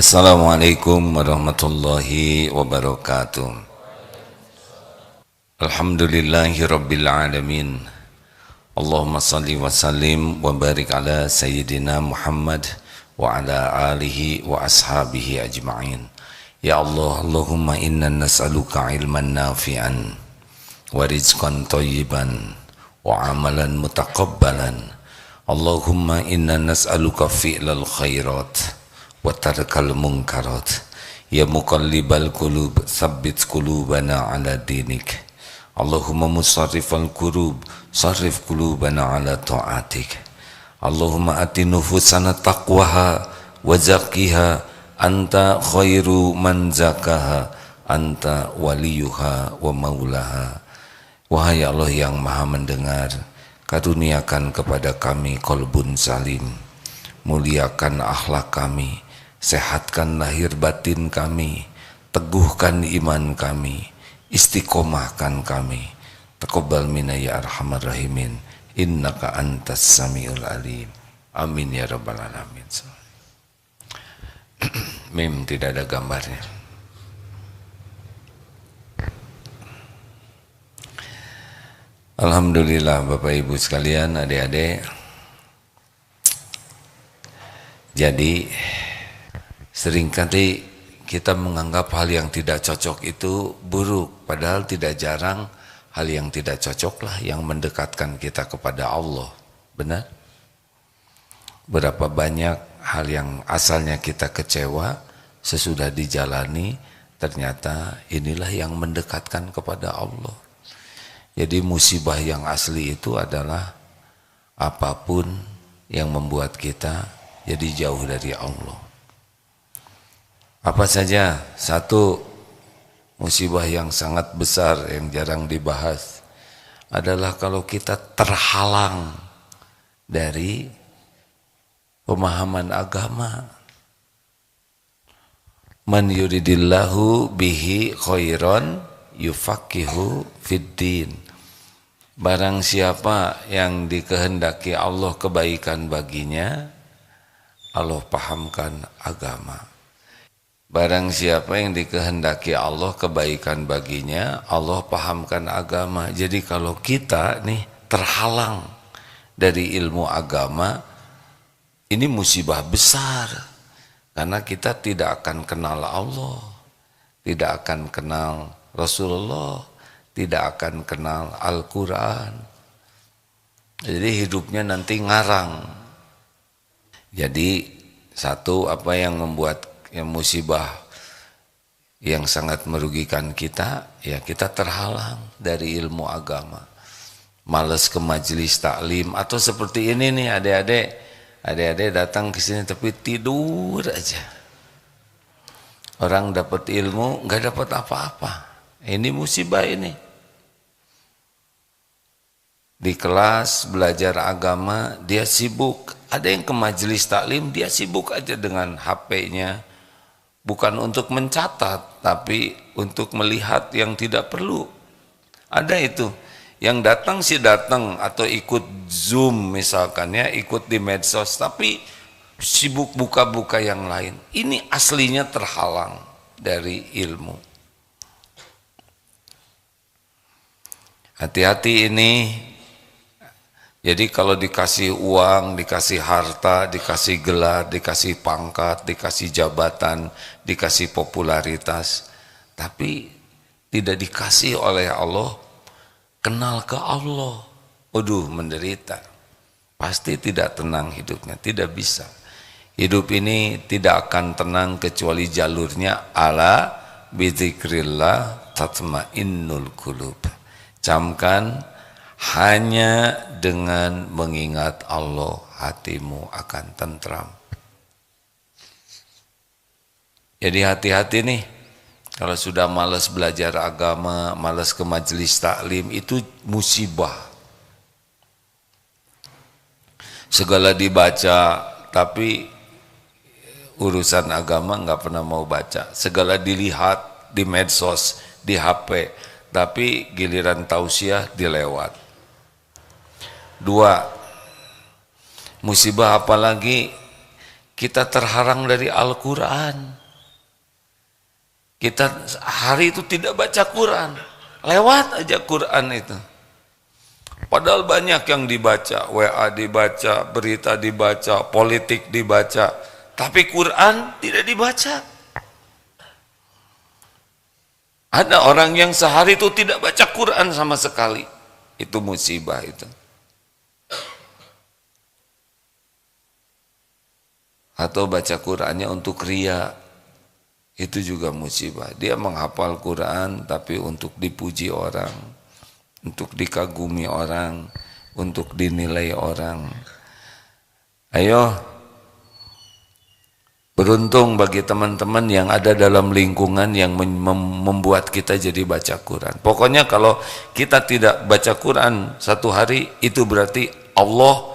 Assalamualaikum warahmatullahi wabarakatuh. Alhamdulillahi rabbil alamin. Allahumma salli wa sallim wa barik ala sayyidina Muhammad wa ala alihi wa ashabihi ajma'in. Ya Allah, Allahumma inna nas'aluka ilman nafi'an wa rizqan thayyiban wa amalan mutaqabbalan. Allahumma inna nas'aluka fi'lal khairat wa tarkal munkarat. Ya muqallibal qulub tsabbit qulubana ala dinik. Allahumma musarrifal qulub sarrif qulubana ala ta'atik. Allahumma ati nufusana taqwaha wa zakkiha anta khairu man zakaha anta waliyuha wa maulaha. Wahai Allah yang maha mendengar, karuniakan kepada kami qalbun salim, muliakan akhlak kami, sehatkan lahir batin kami, teguhkan iman kami, istiqomahkan kami. Taqabbal minna ya arhamar rahimin, innaka antas samiul alim. Amin ya rabbal alamin. Mim tidak ada gambarnya. Alhamdulillah Bapak Ibu sekalian, adik-adik. Jadi seringkali kita menganggap hal yang tidak cocok itu buruk, padahal tidak jarang hal yang tidak cocoklah yang mendekatkan kita kepada Allah. Benar? Berapa banyak hal yang asalnya kita kecewa, sesudah dijalani ternyata inilah yang mendekatkan kepada Allah. Jadi musibah yang asli itu adalah apapun yang membuat kita jadi jauh dari Allah. Apa saja? Satu, musibah yang sangat besar yang jarang dibahas adalah kalau kita terhalang dari pemahaman agama. Man yuridillahu bihi khairan yufaqihu fiddin. Barang siapa yang dikehendaki Allah kebaikan baginya, Allah pahamkan agama. Barang siapa yang dikehendaki Allah kebaikan baginya, Allah pahamkan agama. Jadi kalau kita nih terhalang dari ilmu agama, ini musibah besar. Karena kita tidak akan kenal Allah, tidak akan kenal Rasulullah, tidak akan kenal Al-Quran. Jadi hidupnya nanti ngarang. Jadi satu, apa yang membuat musibah yang sangat merugikan kita, ya kita terhalang dari ilmu agama. Males ke majelis taklim, atau seperti ini nih adik-adik datang ke sini tapi tidur aja. Orang dapat ilmu nggak dapat apa-apa. Ini musibah ini. Di kelas belajar agama dia sibuk. Ada yang ke majelis taklim dia sibuk aja dengan HP-nya. Bukan untuk mencatat, tapi untuk melihat yang tidak perlu. Ada itu. Yang datang sih datang, atau ikut Zoom misalkan ya, ikut di medsos, tapi sibuk buka-buka yang lain. Ini aslinya terhalang dari ilmu. Hati-hati ini. Jadi kalau dikasih uang, dikasih harta, dikasih gelar, dikasih pangkat, dikasih jabatan, dikasih popularitas, tapi tidak dikasih oleh Allah, kenal ke Allah, waduh menderita. Pasti tidak tenang hidupnya, tidak bisa. Hidup ini tidak akan tenang kecuali jalurnya ala bizikrillah tatmainnul qulub. Camkan, hanya dengan mengingat Allah hatimu akan tentram. Jadi hati-hati nih, kalau sudah malas belajar agama, malas ke majelis taklim, itu musibah. Segala dibaca, tapi urusan agama nggak pernah mau baca. Segala dilihat di medsos, di HP, tapi giliran tausiah dilewat. Dua, musibah apalagi kita terhalang dari Al-Quran. Kita hari itu tidak baca Quran, lewat aja Quran itu. Padahal banyak yang dibaca, WA dibaca, berita dibaca, politik dibaca, tapi Quran tidak dibaca. Ada orang yang sehari itu tidak baca Quran sama sekali. Itu musibah itu. Atau baca Qurannya untuk riya, itu juga musibah. Dia menghafal Quran tapi untuk dipuji orang, untuk dikagumi orang, untuk dinilai orang. Ayo, beruntung bagi teman-teman yang ada dalam lingkungan yang membuat kita jadi baca Quran. Pokoknya kalau kita tidak baca Quran satu hari, itu berarti Allah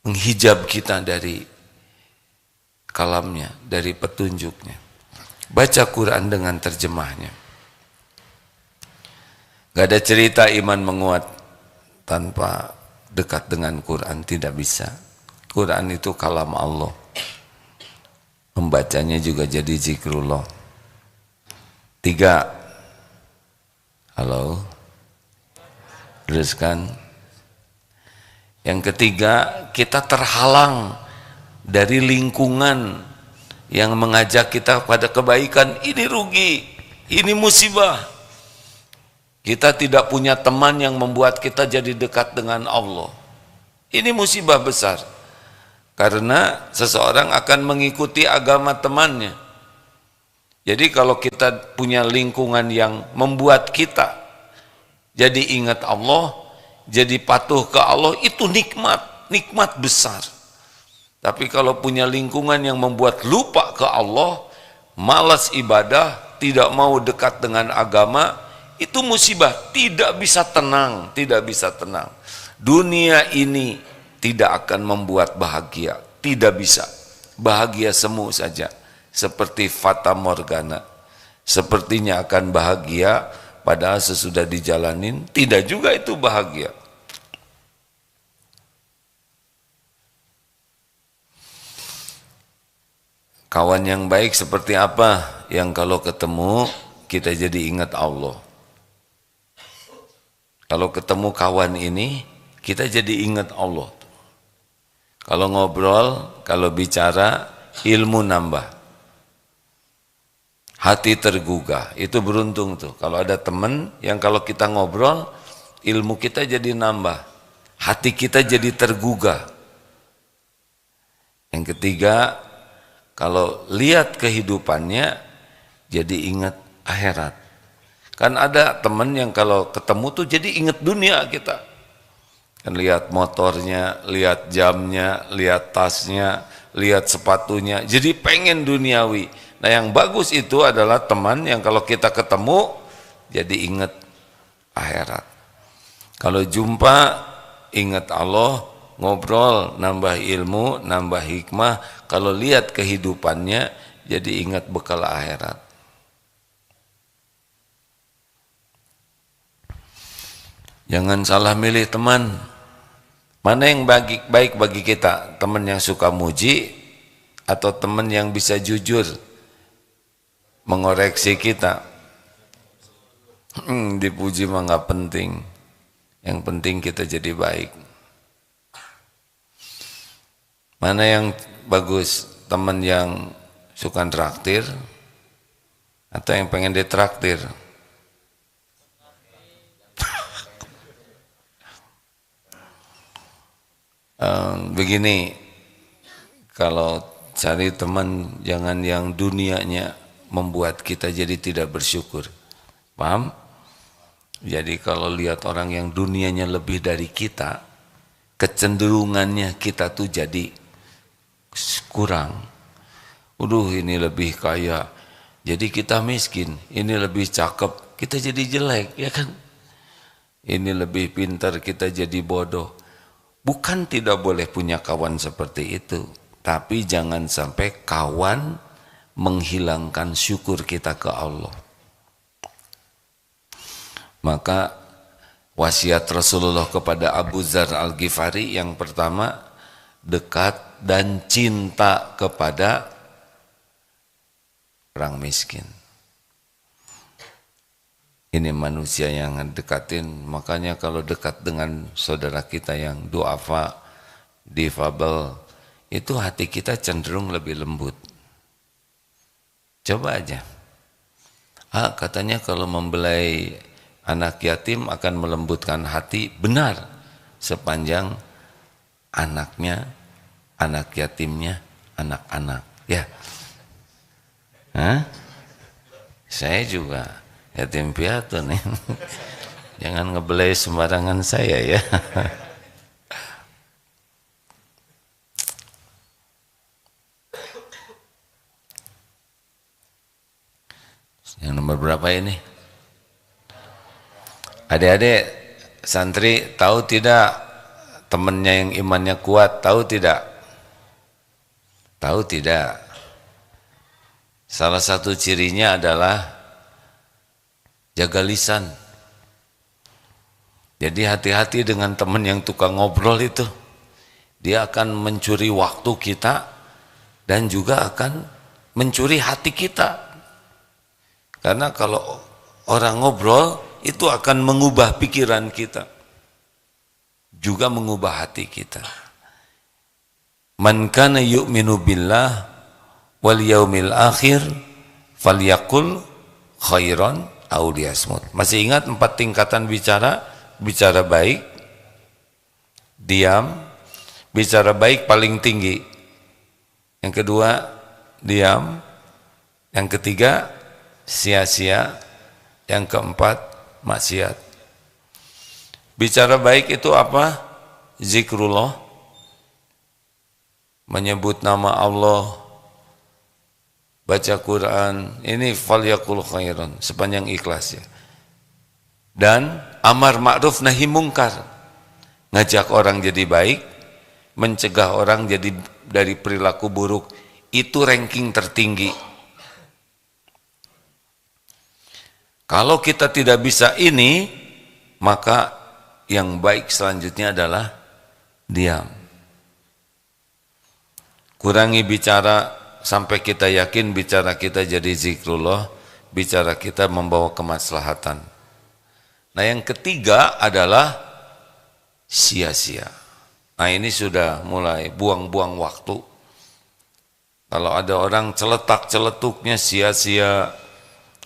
menghijab kita dari kalamnya, dari petunjuknya. Baca Quran dengan terjemahnya. Gak ada cerita iman menguat tanpa dekat dengan Quran, tidak bisa. Quran itu kalam Allah. Membacanya juga jadi zikrullah. 3. Halo? Teruskan. Yang ketiga, kita terhalang dari lingkungan yang mengajak kita pada kebaikan. Ini rugi, ini musibah. Kita tidak punya teman yang membuat kita jadi dekat dengan Allah. Ini musibah besar. Karena seseorang akan mengikuti agama temannya. Jadi kalau kita punya lingkungan yang membuat kita jadi ingat Allah, jadi patuh ke Allah, itu nikmat besar. Tapi kalau punya lingkungan yang membuat lupa ke Allah, malas ibadah, tidak mau dekat dengan agama, itu musibah. Tidak bisa tenang, tidak bisa tenang. Dunia ini tidak akan membuat bahagia, tidak bisa. Bahagia semu saja, seperti fata morgana. Sepertinya akan bahagia, padahal sesudah dijalanin, tidak juga itu bahagia. Kawan yang baik seperti apa? Yang kalau ketemu kita jadi ingat Allah. Kalau ketemu kawan ini kita jadi ingat Allah. Kalau ngobrol, kalau bicara, ilmu nambah. Hati tergugah. Itu beruntung tuh. Kalau ada teman yang kalau kita ngobrol, ilmu kita jadi nambah. Hati kita jadi tergugah. Yang ketiga, kalau lihat kehidupannya, jadi ingat akhirat. Kan ada teman yang kalau ketemu tuh jadi ingat dunia kita. Kan lihat motornya, lihat jamnya, lihat tasnya, lihat sepatunya. Jadi pengen duniawi. Nah yang bagus itu adalah teman yang kalau kita ketemu, jadi ingat akhirat. Kalau jumpa, ingat Allah, ngobrol, nambah ilmu, nambah hikmah. Kalau lihat kehidupannya, jadi ingat bekal akhirat. Jangan salah milih teman. Mana yang baik bagi kita? Teman yang suka muji atau teman yang bisa jujur mengoreksi kita? Dipuji mah nggak penting. Yang penting kita jadi baik. Mana yang bagus? Teman yang suka traktir atau yang pengen ditraktir? Begini, kalau cari teman jangan yang dunianya membuat kita jadi tidak bersyukur. Paham? Jadi kalau lihat orang yang dunianya lebih dari kita, kecenderungannya kita tuh jadi kurang. Ini lebih kaya, jadi kita miskin. Ini lebih cakep, kita jadi jelek, ya kan? Ini lebih pintar, kita jadi bodoh. Bukan tidak boleh punya kawan seperti itu, tapi jangan sampai kawan menghilangkan syukur kita ke Allah. Maka wasiat Rasulullah kepada Abu Dzar Al-Ghifari yang pertama, dekat dan cinta kepada orang miskin. Ini manusia yang dekatin, makanya kalau dekat dengan saudara kita yang duafa, difabel, itu hati kita cenderung lebih lembut. Coba aja. Katanya kalau membelai anak yatim akan melembutkan hati, benar. Sepanjang anaknya, anak yatimnya, anak-anak. Ya. Saya juga yatim piatu nih. Jangan ngebelai sembarangan saya ya. Yang nomor berapa ini? Adik-adik santri tahu tidak temannya yang imannya kuat? Tahu tidak? Tahu tidak? Salah satu cirinya adalah jaga lisan. Jadi hati-hati dengan teman yang tukang ngobrol itu. Dia akan mencuri waktu kita dan juga akan mencuri hati kita. Karena kalau orang ngobrol itu akan mengubah pikiran kita. Juga mengubah hati kita. Man kana yu'minu billah wal yaumil akhir falyaqul khairan aw liyasmut. Masih ingat 4 tingkatan bicara? Bicara baik, diam, bicara baik paling tinggi. Yang kedua, diam. Yang ketiga, sia-sia. Yang keempat, maksiat. Bicara baik itu apa? Zikrullah, menyebut nama Allah, baca Quran, ini falyaqul khairan, sepanjang ikhlas ya. Dan amar ma'ruf nahi mungkar, ngajak orang jadi baik, mencegah orang jadi dari perilaku buruk, itu ranking tertinggi. Kalau kita tidak bisa ini, maka yang baik selanjutnya adalah diam. Kurangi bicara sampai kita yakin bicara kita jadi zikrullah, bicara kita membawa kemaslahatan. Nah yang ketiga adalah sia-sia. Nah ini sudah mulai buang-buang waktu. Kalau ada orang celetak-celetuknya sia-sia,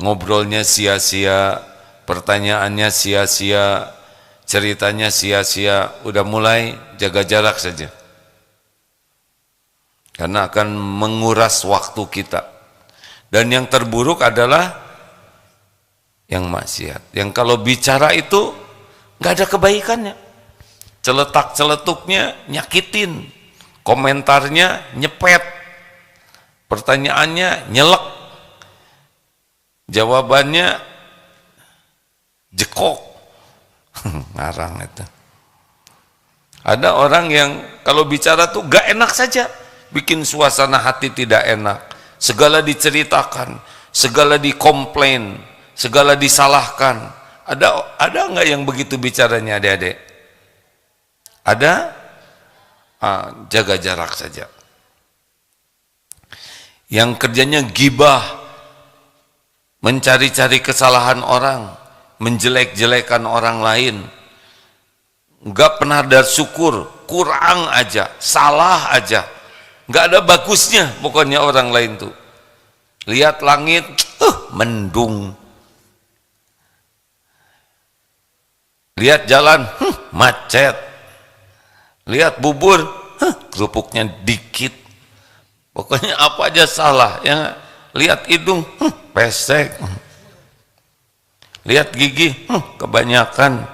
ngobrolnya sia-sia, pertanyaannya sia-sia, ceritanya sia-sia, udah mulai jaga jarak saja. Karena akan menguras waktu kita. Dan yang terburuk adalah yang maksiat. Yang kalau bicara itu nggak ada kebaikannya. Celetak-celetuknya nyakitin, komentarnya nyepet, pertanyaannya nyelek, jawabannya jekok. Ngarang itu. Ada orang yang kalau bicara tuh gak enak saja, bikin suasana hati tidak enak, segala diceritakan, segala dikomplain, segala disalahkan. Ada nggak yang begitu bicaranya adik-adik? Ada? Jaga jarak saja. Yang kerjanya gibah, mencari-cari kesalahan orang, menjelek-jelekan orang lain, nggak pernah ada syukur, kurang aja, salah aja, nggak ada bagusnya pokoknya orang lain tuh. Lihat langit, mendung. Lihat jalan, macet. Lihat bubur, kerupuknya dikit. Pokoknya apa aja salah. Yang lihat hidung, pesek. Lihat gigi, kebanyakan.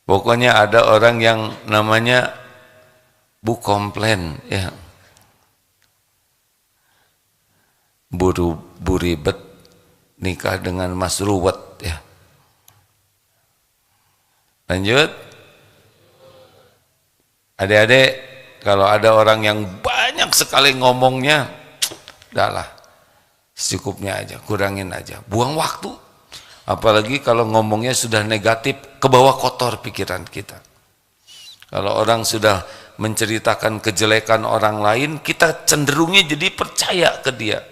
Pokoknya ada orang yang namanya bu komplain, ya. Bu ribet nikah dengan mas ruwet, ya. Lanjut. Adik-adik, kalau ada orang yang banyak sekali ngomongnya, udahlah, secukupnya aja, kurangin aja, buang waktu. Apalagi kalau ngomongnya sudah negatif, ke bawah kotor pikiran kita. Kalau orang sudah menceritakan kejelekan orang lain, kita cenderungnya jadi percaya ke dia.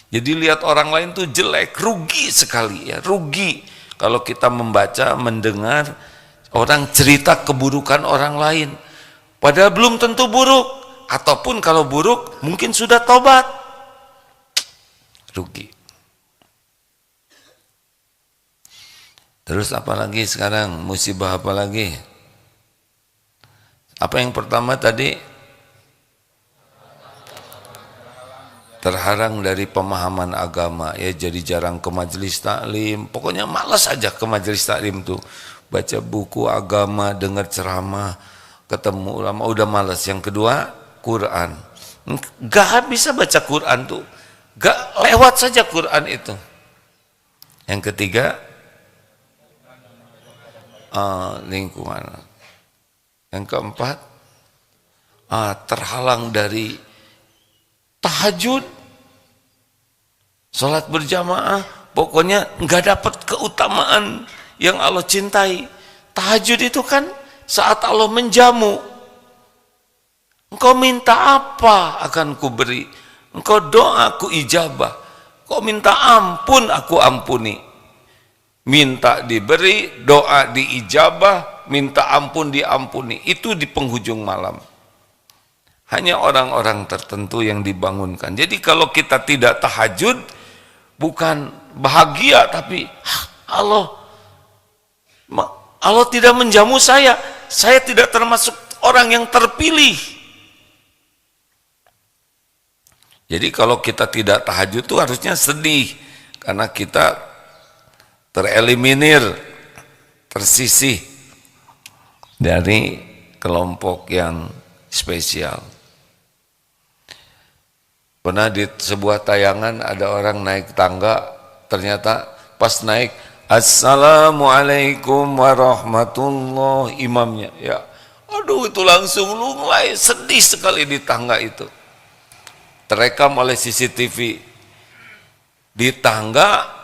Jadi lihat orang lain tuh jelek, rugi sekali ya, rugi kalau kita membaca, mendengar orang cerita keburukan orang lain, padahal belum tentu buruk, ataupun kalau buruk mungkin sudah tobat. Rugi. Terus apa lagi sekarang? Musibah apa lagi? Apa yang pertama tadi? Terhalang dari pemahaman agama, ya jadi jarang ke majelis taklim, pokoknya malas aja ke majelis taklim tuh, baca buku agama, dengar ceramah, ketemu ulama, udah malas. Yang kedua, Quran, gak bisa baca Quran tuh, gak lewat saja Quran itu. Yang ketiga, lingkungan. Yang keempat, terhalang dari tahajud, sholat berjamaah, pokoknya nggak dapat keutamaan yang Allah cintai. Tahajud itu kan saat Allah menjamu. Engkau minta apa akan kuberi, engkau doa aku ijabah, engkau minta ampun aku ampuni. Minta diberi, doa diijabah, minta ampun diampuni, itu di penghujung malam. Hanya orang-orang tertentu yang dibangunkan. Jadi kalau kita tidak tahajud, bukan bahagia, tapi Allah tidak menjamu saya tidak termasuk orang yang terpilih. Jadi kalau kita tidak tahajud itu harusnya sedih, karena kita tereliminir, tersisih dari kelompok yang spesial. Pernah di sebuah tayangan ada orang naik tangga, ternyata pas naik, Assalamualaikum warahmatullahi, imamnya ya, aduh itu langsung lunglai, sedih sekali di tangga itu. Terekam oleh CCTV, di tangga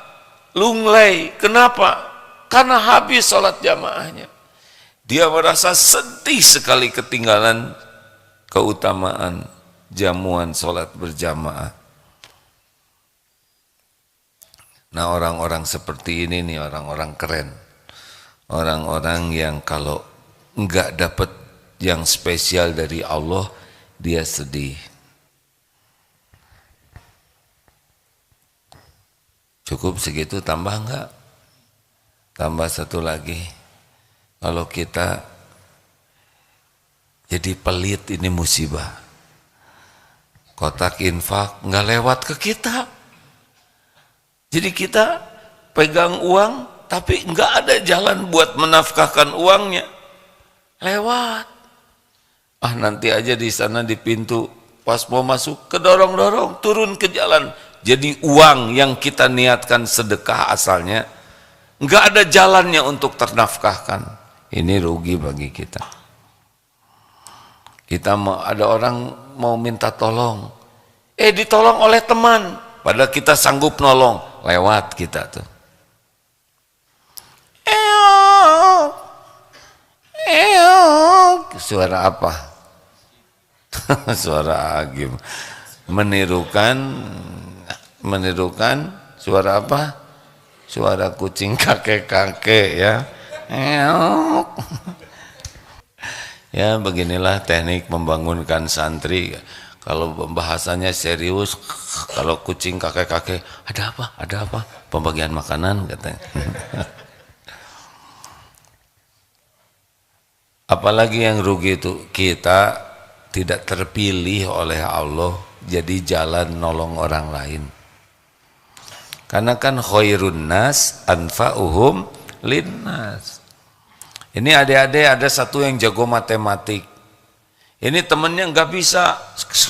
lunglai. Kenapa? Karena habis sholat jamaahnya. Dia merasa sedih sekali ketinggalan keutamaan jamuan sholat berjamaah. Nah, orang-orang seperti ini nih orang-orang keren, orang-orang yang kalau enggak dapat yang spesial dari Allah, dia sedih. Cukup segitu, tambah enggak? Tambah satu lagi, kalau kita jadi pelit, ini musibah. Kotak infak nggak lewat ke kita. Jadi kita pegang uang, tapi nggak ada jalan buat menafkahkan uangnya. Lewat. Nanti aja di sana di pintu, pas mau masuk, kedorong-dorong, turun ke jalan. Jadi uang yang kita niatkan sedekah asalnya, nggak ada jalannya untuk ternafkahkan. Ini rugi bagi kita. Kita ada orang mau minta tolong, ditolong oleh teman, padahal kita sanggup nolong, lewat kita tuh. Suara apa? Suara agim. Menirukan suara apa? Suara kucing kakek-kakek ya. Ya, beginilah teknik membangunkan santri. Kalau pembahasannya serius, kalau kucing kakek-kakek, ada apa? Ada apa? Pembagian makanan katanya. Apalagi yang rugi itu, kita tidak terpilih oleh Allah jadi jalan nolong orang lain. Karena kan khairun nas anfa'uhum linnas. Ini adik-adik ada satu yang jago matematik. Ini temennya nggak bisa,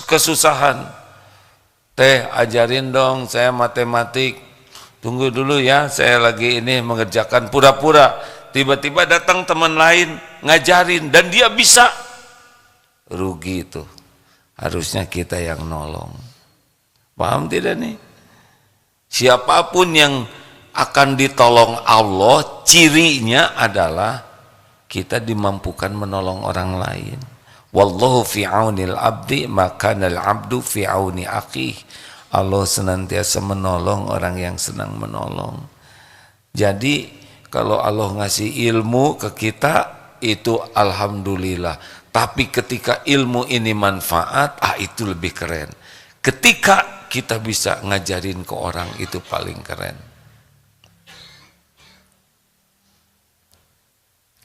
kesusahan. Teh, ajarin dong saya matematik. Tunggu dulu ya, saya lagi ini mengerjakan pura-pura. Tiba-tiba datang teman lain ngajarin dan dia bisa. Rugi itu. Harusnya kita yang nolong. Paham tidak nih? Siapapun yang akan ditolong Allah, cirinya adalah kita dimampukan menolong orang lain. Wallahu fi aunil abdi maka nal abdu fi auni akhi. Allah senantiasa menolong orang yang senang menolong. Jadi kalau Allah ngasih ilmu ke kita itu alhamdulillah. Tapi ketika ilmu ini manfaat, itu lebih keren. Ketika kita bisa ngajarin ke orang itu paling keren.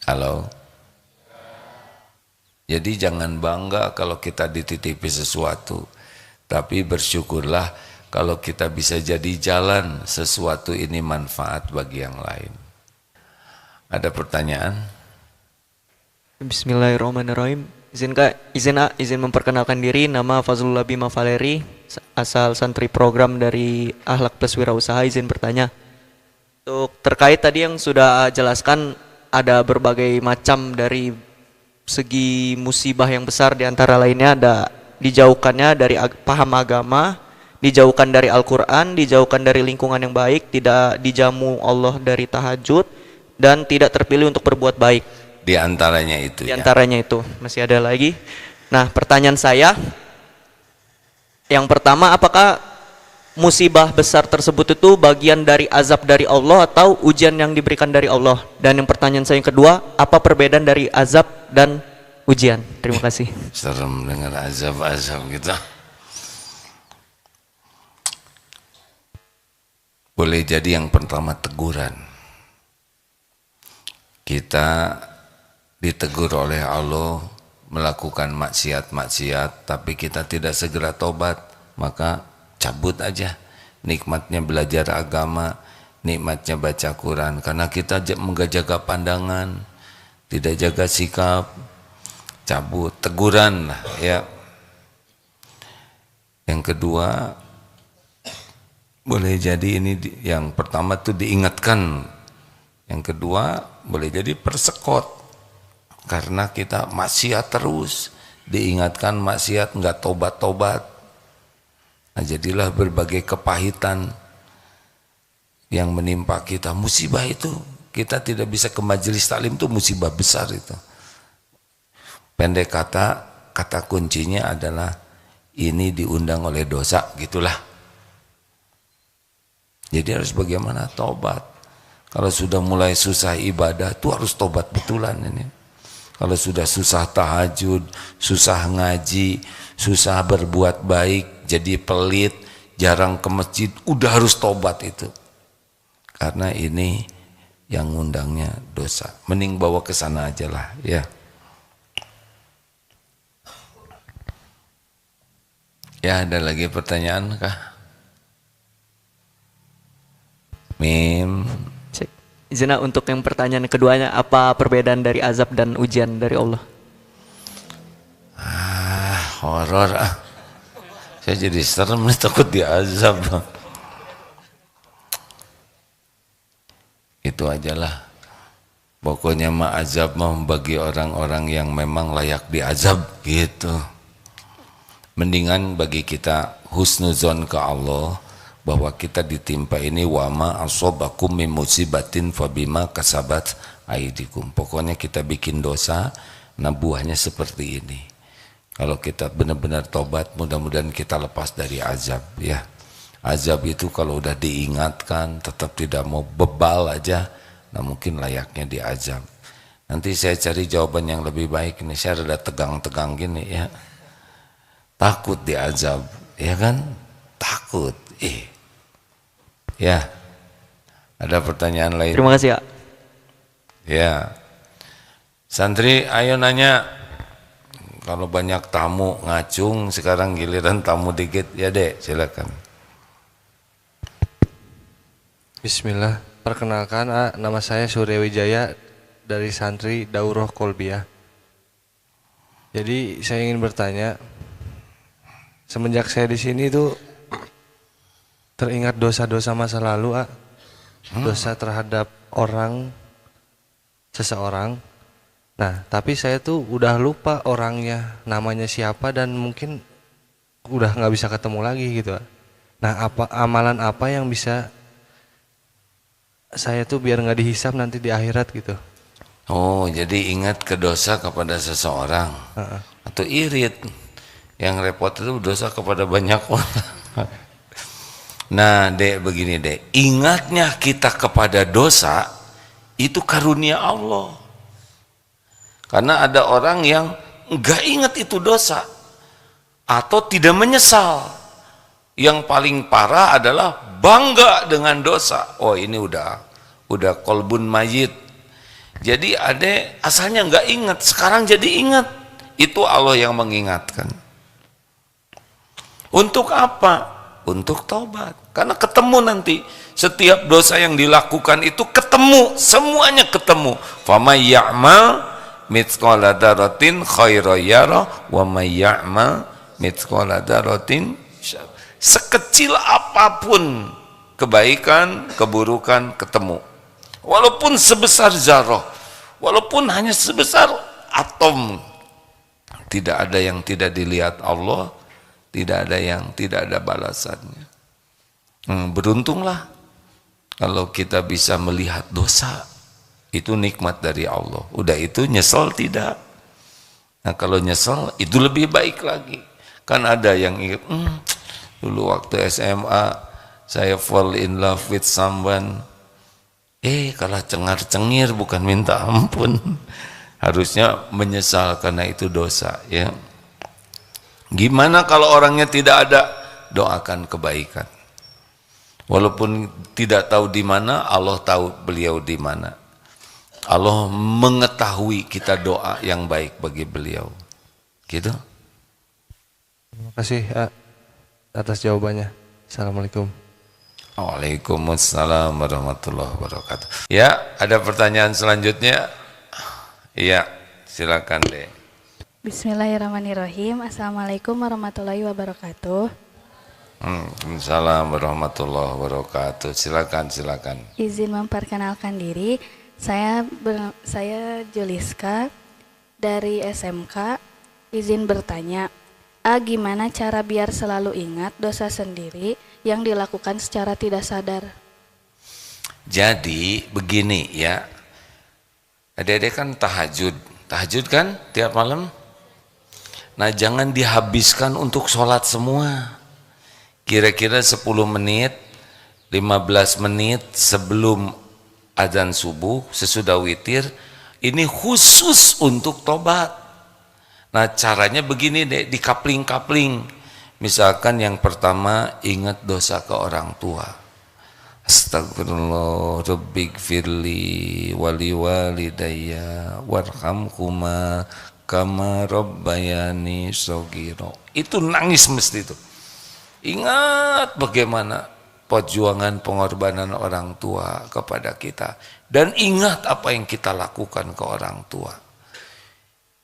Halo. Jadi jangan bangga kalau kita dititipi sesuatu, tapi bersyukurlah kalau kita bisa jadi jalan sesuatu ini manfaat bagi yang lain. Ada pertanyaan? Bismillahirrahmanirrahim. Izin memperkenalkan diri, nama Fazlullah Bima Valeri, asal santri program dari Akhlak Plus Wirausaha. Izin bertanya. Untuk terkait tadi yang sudah jelaskan, ada berbagai macam dari segi musibah yang besar, diantara lainnya ada dijauhkannya dari paham agama, dijauhkan dari Al-Quran, dijauhkan dari lingkungan yang baik, tidak dijamu Allah dari tahajud, dan tidak terpilih untuk berbuat baik. Di antaranya itu. Di antaranya itu masih ada lagi. Nah, pertanyaan saya yang pertama, apakah musibah besar tersebut itu bagian dari azab dari Allah atau ujian yang diberikan dari Allah? Dan yang pertanyaan saya yang kedua, apa perbedaan dari azab dan ujian? Terima kasih. Serem dengar azab-azab gitu. Boleh jadi yang pertama teguran. Kita ditegur oleh Allah melakukan maksiat-maksiat, tapi kita tidak segera tobat, maka cabut aja nikmatnya belajar agama, nikmatnya baca Quran, karena kita menjaga pandangan, tidak jaga sikap, cabut, teguran lah ya. Yang kedua, boleh jadi ini yang pertama tuh diingatkan, yang kedua boleh jadi persekot, karena kita maksiat terus, diingatkan maksiat nggak tobat-tobat. Nah, jadilah berbagai kepahitan yang menimpa kita. Musibah itu, kita tidak bisa ke majelis taklim itu musibah besar itu. Pendek kata kuncinya adalah ini diundang oleh dosa, gitulah. Jadi harus bagaimana? Tobat. Kalau sudah mulai susah ibadah, itu harus tobat betulan ini. Kalau sudah susah tahajud, susah ngaji, susah berbuat baik, jadi pelit, jarang ke masjid, udah harus tobat itu. Karena ini yang ngundangnya dosa. Mending bawa ke sana aja lah ya. Ya, ada lagi pertanyaan kah? Mim. Izin untuk yang pertanyaan keduanya, apa perbedaan dari azab dan ujian dari Allah? Horor ah. Saya jadi serem nih, takut diazab. Itu ajalah. Pokoknya mah azab mah bagi orang-orang yang memang layak diazab gitu. Mendingan bagi kita husnuzon ke Allah bahwa kita ditimpa ini, wa ma asobakum min musibatin fabima kasabat aidikum. Pokoknya kita bikin dosa, nah buahnya seperti ini. Kalau kita benar-benar tobat, mudah-mudahan kita lepas dari azab ya. Azab itu kalau udah diingatkan tetap tidak mau, bebal aja, nah mungkin layaknya diazab. Nanti saya cari jawaban yang lebih baik. Ini saya rada tegang-tegang gini ya. Takut diazab, ya kan? Takut. Ya, ada pertanyaan lain? Terima kasih ya. Ya, santri, ayo nanya. Kalau banyak tamu ngacung, sekarang giliran tamu dikit. Ya dek, silakan. Bismillah, perkenalkan nama saya Surya Wijaya dari santri Daurah Kolbiah. Jadi saya ingin bertanya, semenjak saya di sini tuh teringat dosa-dosa masa lalu, dosa terhadap orang, seseorang. Nah, tapi saya tuh udah lupa orangnya, namanya siapa, dan mungkin udah nggak bisa ketemu lagi gitu. Nah, amalan apa yang bisa saya tuh biar nggak dihisap nanti di akhirat gitu? Oh, jadi ingat ke dosa kepada seseorang atau irit. Yang repot itu dosa kepada banyak orang. Nah, Dek, begini, Dek. Ingatnya kita kepada dosa itu karunia Allah. Karena ada orang yang enggak ingat itu dosa atau tidak menyesal. Yang paling parah adalah bangga dengan dosa. Oh, ini udah kolbun mayit. Jadi Ade asalnya enggak ingat, sekarang jadi ingat. Itu Allah yang mengingatkan. Untuk apa? Untuk taubat. Karena ketemu nanti setiap dosa yang dilakukan itu ketemu, semuanya ketemu. Famay ya'mal mithqala dzarratin khairan yara wa may ya'mal mithqala dzarratin sekecil apapun kebaikan, keburukan ketemu. Walaupun sebesar zarah, walaupun hanya sebesar atom, tidak ada yang tidak dilihat Allah, tidak ada yang tidak ada balasannya. Beruntunglah kalau kita bisa melihat dosa, itu nikmat dari Allah. Udah itu nyesel tidak. Nah, kalau nyesel itu lebih baik lagi. Kan ada yang ingat, dulu waktu SMA saya fall in love with someone, kalah cengar-cengir bukan minta ampun. Harusnya menyesal karena itu dosa, ya. Gimana kalau orangnya tidak ada? Doakan kebaikan. Walaupun tidak tahu di mana, Allah tahu beliau di mana. Allah mengetahui kita doa yang baik bagi beliau. Gitu. Terima kasih atas jawabannya. Assalamualaikum. Waalaikumsalam warahmatullahi wabarakatuh. Ya, ada pertanyaan selanjutnya? Iya, silakan deh. Bismillahirrahmanirrahim. Assalamualaikum warahmatullahi wabarakatuh. Waalaikumsalam warahmatullahi wabarakatuh. Silakan. Izin memperkenalkan diri. Saya Juliska dari SMK. Izin bertanya, gimana cara biar selalu ingat dosa sendiri yang dilakukan secara tidak sadar? Jadi begini ya, adik-adik kan tahajud kan tiap malam. Nah, jangan dihabiskan untuk sholat semua. Kira-kira 10 menit, 15 menit sebelum azan subuh, sesudah witir, ini khusus untuk tobat. Nah, caranya begini deh, dikapling-kapling. Misalkan yang pertama, ingat dosa ke orang tua. Astagfirullah rabbighfirli wali walidayya warhamhuma kama rabbayani shaghira. Itu nangis mesti itu. Ingat bagaimana perjuangan pengorbanan orang tua kepada kita, dan ingat apa yang kita lakukan ke orang tua.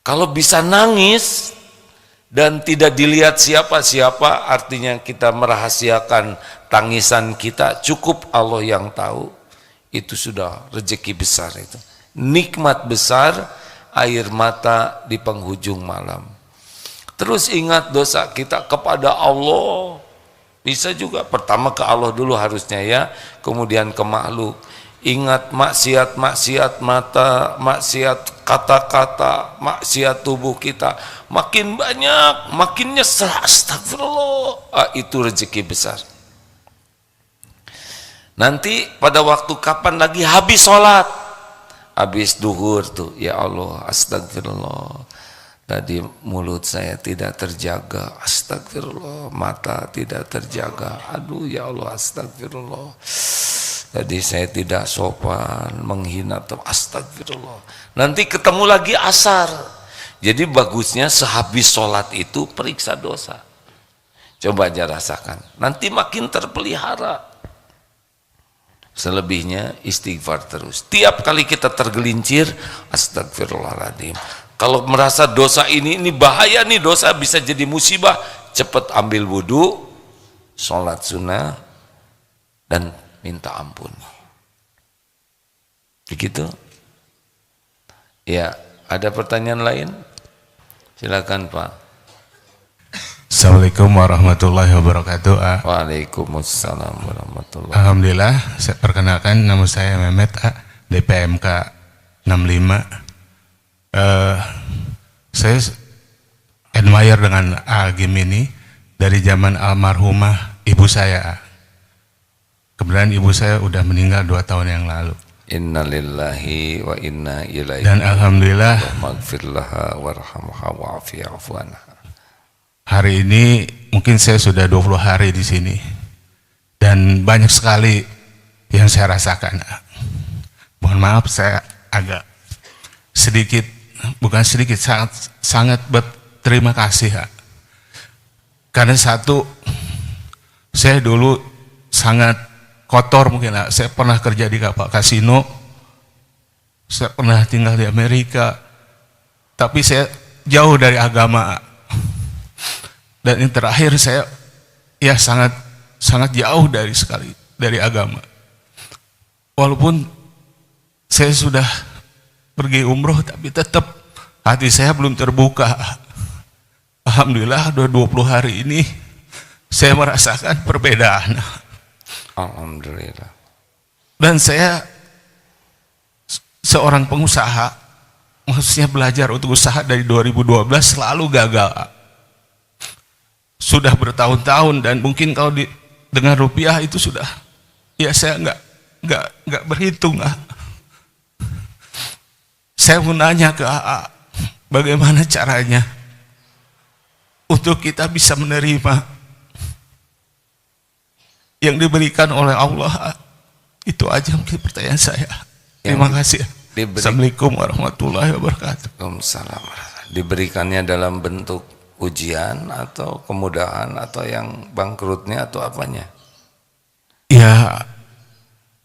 Kalau bisa nangis dan tidak dilihat siapa-siapa, artinya kita merahasiakan tangisan kita, cukup Allah yang tahu. Itu sudah rezeki besar itu. Nikmat besar air mata di penghujung malam. Terus ingat dosa kita kepada Allah. Bisa juga pertama ke Allah dulu harusnya ya, kemudian ke makhluk. Ingat maksiat mata, maksiat kata-kata, maksiat tubuh kita. Makin banyak, makin nyesel. Astagfirullah. Itu rezeki besar. Nanti pada waktu kapan lagi habis sholat, habis duhur tuh, ya Allah, astagfirullah. Tadi mulut saya tidak terjaga, astagfirullah. Mata tidak terjaga, aduh ya Allah, astagfirullah. Tadi saya tidak sopan, menghina, astagfirullah. Nanti ketemu lagi asar. Jadi bagusnya sehabis sholat itu periksa dosa. Coba aja rasakan, nanti makin terpelihara. Selebihnya istighfar terus. Tiap kali kita tergelincir, astagfirullahaladzim. Kalau merasa dosa ini bahaya nih, dosa bisa jadi musibah, cepat ambil wudhu, sholat sunnah, dan minta ampun. Begitu. Ya, ada pertanyaan lain? Silakan Pak. Assalamualaikum warahmatullahi wabarakatuh. Waalaikumsalam warahmatullahi wabarakatuh. Alhamdulillah, saya perkenalkan nama saya Mehmet, DPMK Saya admire dengan Agim ini dari zaman almarhumah ibu saya. Kemudian ibu saya udah meninggal 2 tahun yang lalu. Innalillahi wa inna ilaihi. Dan alhamdulillah Maghfir laha warhamha wa'afu anha. hari ini mungkin saya sudah 20 hari di sini. Dan banyak sekali yang saya rasakan. Mohon maaf saya agak sedikit, bukan sedikit, sangat berterima kasih. Karena satu, saya dulu sangat kotor mungkin. Saya pernah kerja di kapal kasino, saya pernah tinggal di Amerika, tapi saya jauh dari agama. Dan yang terakhir saya ya sangat jauh dari agama. Walaupun saya sudah pergi umroh, tapi tetap hati saya belum terbuka. Alhamdulillah udah 20 hari ini saya merasakan perbedaan. Alhamdulillah. Dan saya seorang pengusaha, maksudnya belajar untuk usaha dari 2012 selalu gagal. Sudah bertahun-tahun, dan mungkin kalau dengan rupiah itu sudah, ya saya nggak berhitung. Saya mau nanya ke AA, bagaimana caranya untuk kita bisa menerima yang diberikan oleh Allah? Itu aja mungkin pertanyaan saya. Terima kasih. Assalamualaikum warahmatullahi wabarakatuh. Waalaikumsalam. Diberikannya dalam bentuk ujian atau kemudahan atau yang bangkrutnya atau apanya? Ya,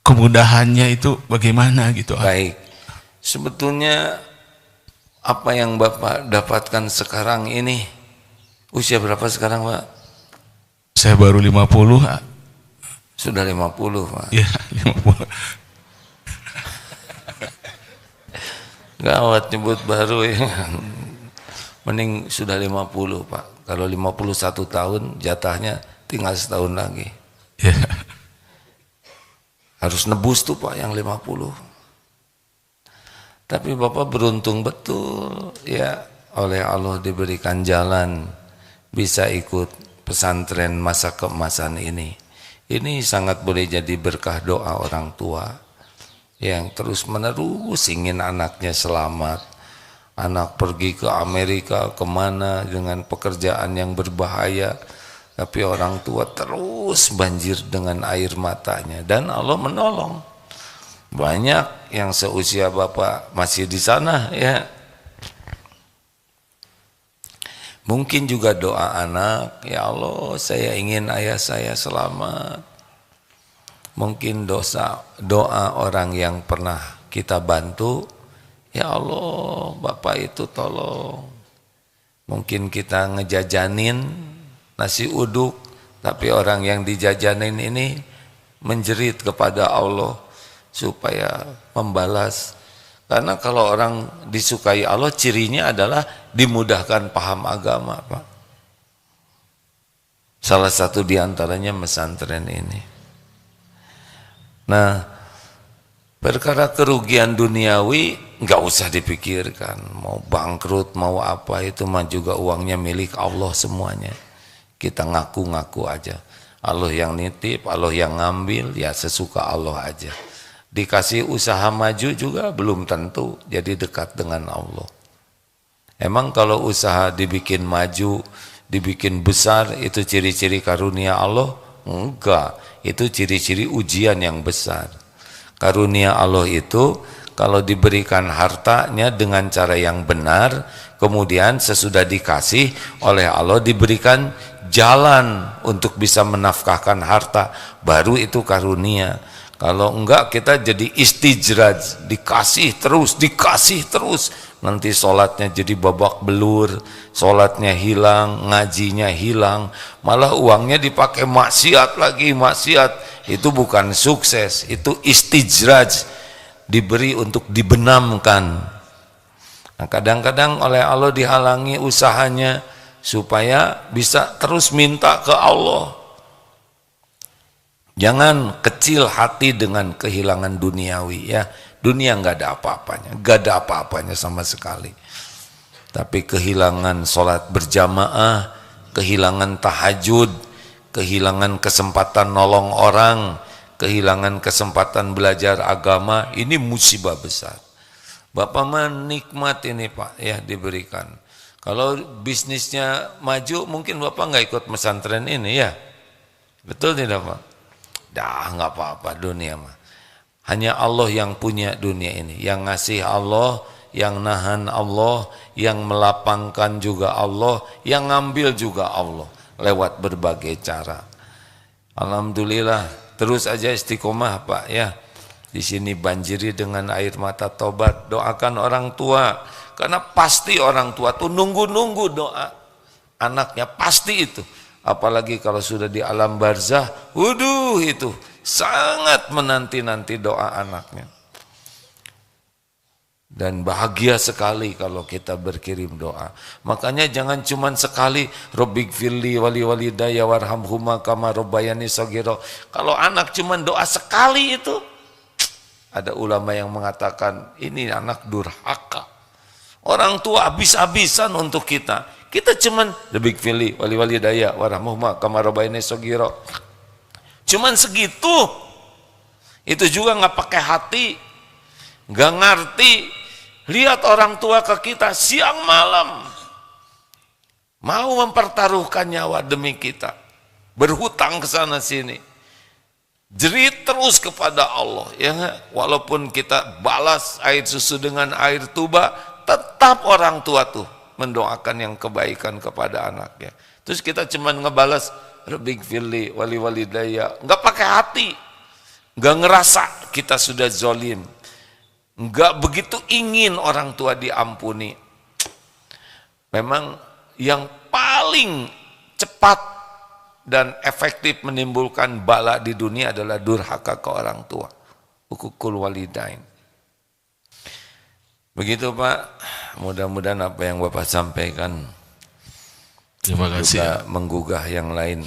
kemudahannya itu bagaimana gitu. Baik, sebetulnya apa yang Bapak dapatkan sekarang ini, usia berapa sekarang Pak? Saya baru 50. Sudah 50 Pak. Ya, 50. Gawat nyebut baru ya. Mending sudah 50 Pak. Kalau 51 tahun jatahnya tinggal setahun lagi. Ya. Harus nebus tuh Pak yang 50. Tapi Bapak beruntung betul ya, oleh Allah diberikan jalan bisa ikut pesantren masa keemasan ini. Ini sangat boleh jadi berkah doa orang tua yang terus menerus ingin anaknya selamat. Anak pergi ke Amerika kemana dengan pekerjaan yang berbahaya, tapi orang tua terus banjir dengan air matanya, dan Allah menolong. Banyak yang seusia Bapak masih di sana ya. Mungkin juga doa anak, ya Allah saya ingin ayah saya selamat. Mungkin doa orang yang pernah kita bantu, ya Allah Bapak itu tolong. Mungkin kita ngejajanin nasi uduk, tapi orang yang dijajanin ini menjerit kepada Allah supaya membalas. Karena kalau orang disukai Allah, cirinya adalah dimudahkan paham agama Pak. Salah satu diantaranya pesantren ini. Nah, perkara kerugian duniawi nggak usah dipikirkan, mau bangkrut mau apa itu mah juga uangnya milik Allah semuanya. Kita ngaku-ngaku aja, Allah yang nitip, Allah yang ngambil, ya sesuka Allah aja. Dikasih usaha maju juga belum tentu jadi dekat dengan Allah. Emang kalau usaha dibikin maju, dibikin besar, itu ciri-ciri karunia Allah? Enggak, itu ciri-ciri ujian yang besar. Karunia Allah itu kalau diberikan hartanya dengan cara yang benar, kemudian sesudah dikasih oleh Allah diberikan jalan untuk bisa menafkahkan harta, baru itu karunia. Kalau enggak kita jadi istijraj, dikasih terus, nanti sholatnya jadi babak belur, sholatnya hilang, ngajinya hilang, malah uangnya dipakai maksiat lagi, maksiat. Itu bukan sukses, itu istijraj, diberi untuk dibenamkan. Nah, kadang-kadang oleh Allah dihalangi usahanya supaya bisa terus minta ke Allah. Jangan kecil hati dengan kehilangan duniawi ya. Dunia nggak ada apa-apanya, nggak ada apa-apanya sama sekali. Tapi kehilangan sholat berjamaah, kehilangan tahajud, kehilangan kesempatan nolong orang, kehilangan kesempatan belajar agama, ini musibah besar. Bapak mah nikmat ini Pak ya diberikan. Kalau bisnisnya maju mungkin Bapak nggak ikut pesantren ini ya. Betul tidak Pak? Dah nggak apa-apa dunia mah. Hanya Allah yang punya dunia ini. Yang ngasih Allah, yang nahan Allah, yang melapangkan juga Allah, yang ngambil juga Allah lewat berbagai cara. Alhamdulillah, terus aja istiqomah Pak ya. Di sini banjiri dengan air mata tobat. Doakan orang tua, karena pasti orang tua tuh nunggu-nunggu doa anaknya, pasti itu. Apalagi kalau sudah di alam barzah, waduh itu sangat menanti-nanti doa anaknya. Dan bahagia sekali kalau kita berkirim doa. Makanya jangan cuman sekali, Rabbighfirli wali walidayya warhamhuma kama rabbayani shaghira. Kalau anak cuman doa sekali itu, ada ulama yang mengatakan ini anak durhaka. Orang tua habis-habisan untuk kita. Kita cuman Rabbighfirli wali walidayya warhamhuma kama rabbayani shaghira. Cuman segitu. Itu juga nggak pakai hati, nggak ngerti. Lihat orang tua ke kita siang malam mau mempertaruhkan nyawa demi kita, berhutang ke sana sini, jerit terus kepada Allah ya gak? Walaupun kita balas air susu dengan air tuba, tetap orang tua tuh mendoakan yang kebaikan kepada anaknya. Terus kita cuman ngebalas Rabbighfirli wali walidayya, nggak pakai hati, nggak ngerasa kita sudah zolim, nggak begitu ingin orang tua diampuni. Memang yang paling cepat dan efektif menimbulkan bala di dunia adalah durhaka ke orang tua, hukukul walidain. Begitu Pak, mudah-mudahan apa yang Bapak sampaikan Terima kasih. juga menggugah yang lain.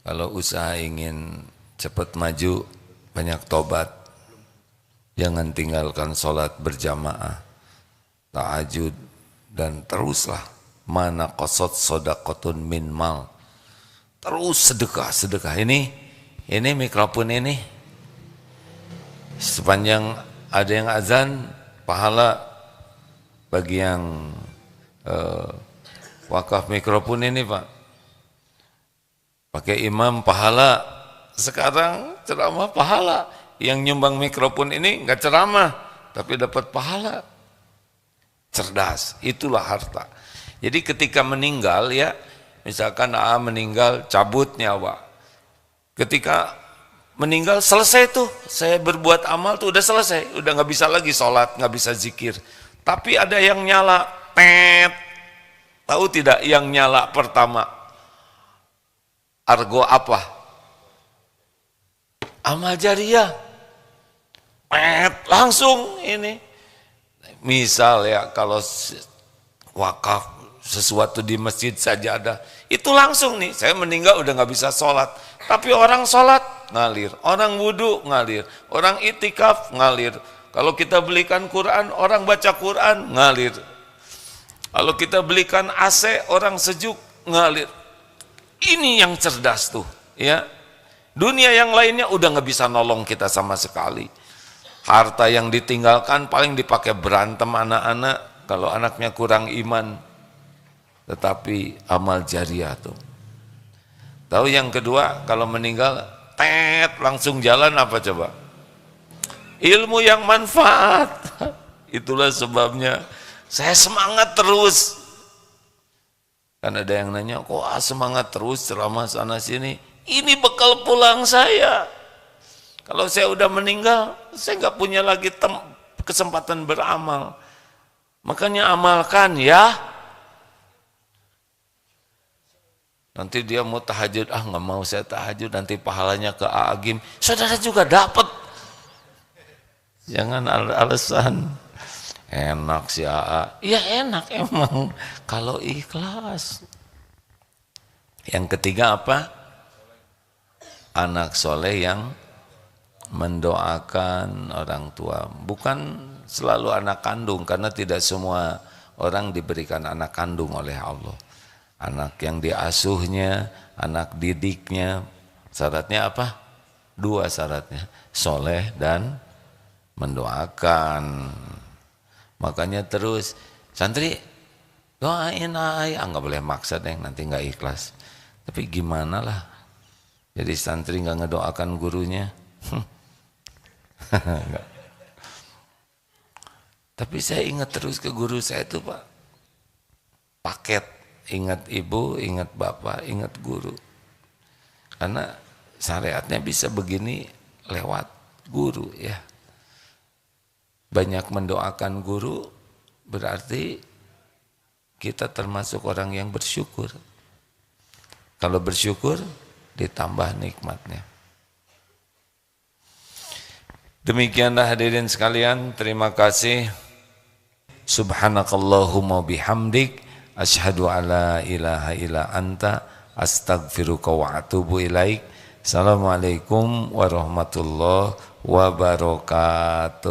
Kalau usaha ingin cepat maju, banyak tobat. Jangan tinggalkan sholat berjamaah, tahajud, dan teruslah. Mana qasad sodaqotun min mal. Terus sedekah. Ini mikrofon ini. Sepanjang ada yang azan, pahala bagi yang wakaf mikrofon ini Pak. Pakai imam pahala. Sekarang ceramah pahala. Yang nyumbang mikrofon ini nggak ceramah, tapi dapat pahala. Cerdas, itulah harta. Jadi ketika meninggal ya, misalkan meninggal cabut nyawa. Ketika meninggal selesai tuh, saya berbuat amal tuh udah selesai, udah nggak bisa lagi sholat, nggak bisa zikir. Tapi ada yang nyala, pet. Tahu tidak yang nyala pertama? Argo apa? Amal jariah. Langsung ini. Misal ya kalau wakaf sesuatu di masjid saja ada, itu langsung nih, saya meninggal udah nggak bisa sholat. Tapi orang sholat ngalir, orang wudhu ngalir, orang itikaf ngalir. Kalau kita belikan Quran, orang baca Quran ngalir. Kalau kita belikan AC, orang sejuk ngalir. Ini yang cerdas tuh, ya. Dunia yang lainnya udah nggak bisa nolong kita sama sekali. Harta yang ditinggalkan paling dipakai berantem anak-anak kalau anaknya kurang iman. Tetapi amal jariah tuh. Tahu yang kedua, kalau meninggal langsung jalan apa coba? Ilmu yang manfaat. Itulah sebabnya saya semangat terus. Kan ada yang nanya, kok semangat terus ceramah sana sini? Ini bekal pulang saya. Kalau saya udah meninggal, saya nggak punya lagi kesempatan beramal. Makanya amalkan ya. Nanti dia mau tahajud, nggak mau saya tahajud, nanti pahalanya ke Agim. Saudara juga dapat. Jangan alasan. Enak si AA. Ya enak emang kalau ikhlas. Yang ketiga apa? anak soleh yang mendoakan orang tua, bukan selalu anak kandung, karena tidak semua orang diberikan anak kandung oleh Allah. Anak yang diasuhnya, anak didiknya, syaratnya apa? 2 syaratnya, soleh dan mendoakan. Makanya terus santri doain ayah, nggak boleh maksa deh, nanti nggak ikhlas. Tapi gimana lah, jadi santri nggak ngedoakan gurunya. Tapi saya ingat terus ke guru saya itu Pak, paket, ingat ibu, ingat bapak, ingat guru. Karena syariatnya bisa begini lewat guru ya. Banyak mendoakan guru berarti kita termasuk orang yang bersyukur. Kalau bersyukur ditambah nikmatnya. Demikianlah hadirin sekalian, terima kasih. Subhanakallahumma bihamdik, asyhadu alla ilaha illa anta, astaghfiruka wa atubu ilaik. Assalamualaikum warahmatullahi wabarakatuh.